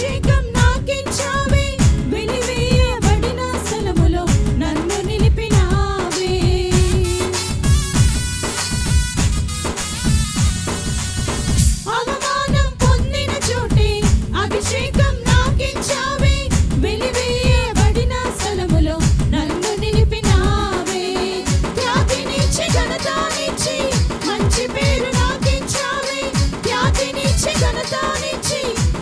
అభిషేకం నాకించావే, వెలివేయబడిన స్థలములో నన్ను నిలిపినావే. అవమానం పొందిన చోటే అభిషేకం నాకించావే, వెలివేయబడిన స్థలములో నన్ను నిలిపినావే. ఖ్యాతినిచ్చి ఘనతనిచ్చి మంచి పేరు నాకించావే, ఖ్యాతినిచ్చి ఘనతనిచ్చి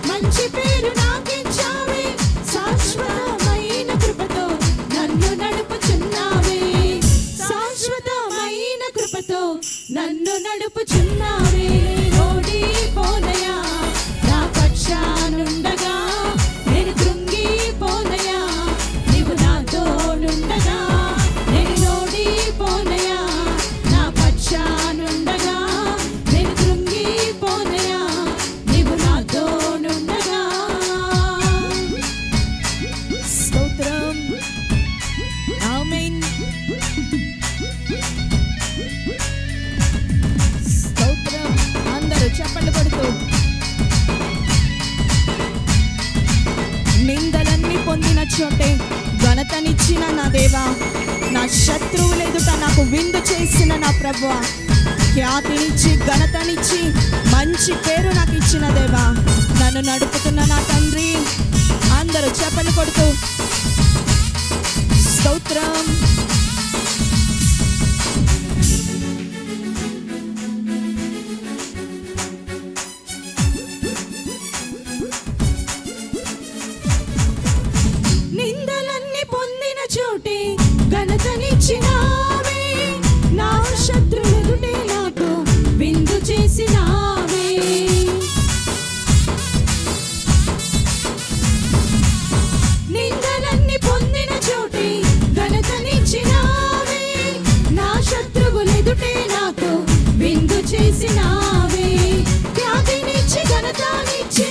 మంచి పేరు నాకించావే. శాశ్వతమైన కృపతో నన్ను నడుపుచున్నావే, శాశ్వతమైన కృపతో నన్ను నడుపుచున్నావే. ఓడిపోనయా నా పక్షానుండగా, నేను కృంగిపోనయా నీవు నాతోనుండగా. నేను ఓడిపోనయా నా పక్షానుండగా, నేను కృంగిపోనయా నీవు నాతోనుండగా. స్తోత్రం. ఆమేన్. స్తోత్రం. అందరూ చప్పట్లు కొడుతూ. నిందలన్నీ పొందిన చోటే ఘనతనిచ్చిన నా దేవా, నా శత్రువుల ఎదుట నాకు విందు చేసిన నా ప్రభువా, ఖ్యాతినిచ్చి ఘనతనిచ్చి మంచి పేరు నాకు ఇచ్చిన దేవా, నన్ను నడుపుతున్న నా తండ్రి. అందరూ చప్పట్లు కొడుతూ స్తోత్రం. నిందలన్నీ పొందిన చోటే ఘనతనిచ్చినావే, నా శత్రువులెదుటే నాకు విందు చేసినావే. నిందలన్నీ పొందిన చోటే ఘనతనిచ్చినావే, నా శత్రువులెదుటే నాకు విందు చేసినావే. ఖ్యాతినిచ్చి ఘనతనిచ్చి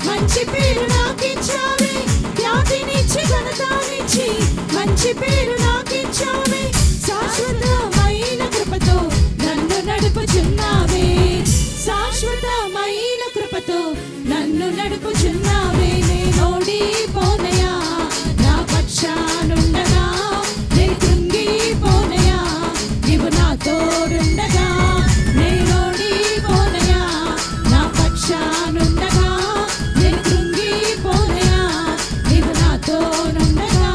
మంచి పేరు నాకిచ్చావే, ఖ్యాతినిచ్చి ఘనతనిచ్చి మంచి పేరు నాకిచ్చావే. శాశ్వతమైన కృపతో నన్ను నడుపుచున్నావే, శాశ్వతమైన కృపతో నన్ను నడుపుచున్నావే. నేను ఓడిపోనయా నా పక్షానుండగా, నేను కృంగిపోనయా నీవు నాతోడుండగా. నేను ఓడిపోనయా నా పక్షానుండగా, నేను కృంగిపోనయా నీవు నాతోనుండగా.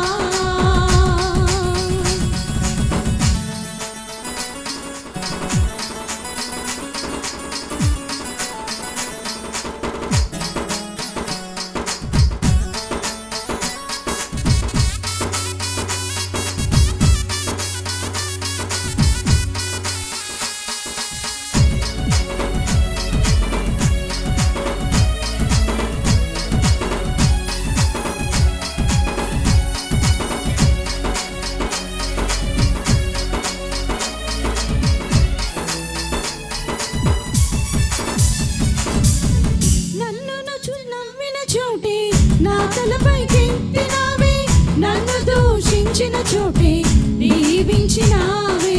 నన్ను నమ్మిన చోటే నా తలపైకెత్తినావే, నన్ను దూషించిన చోటే దీవించినావే.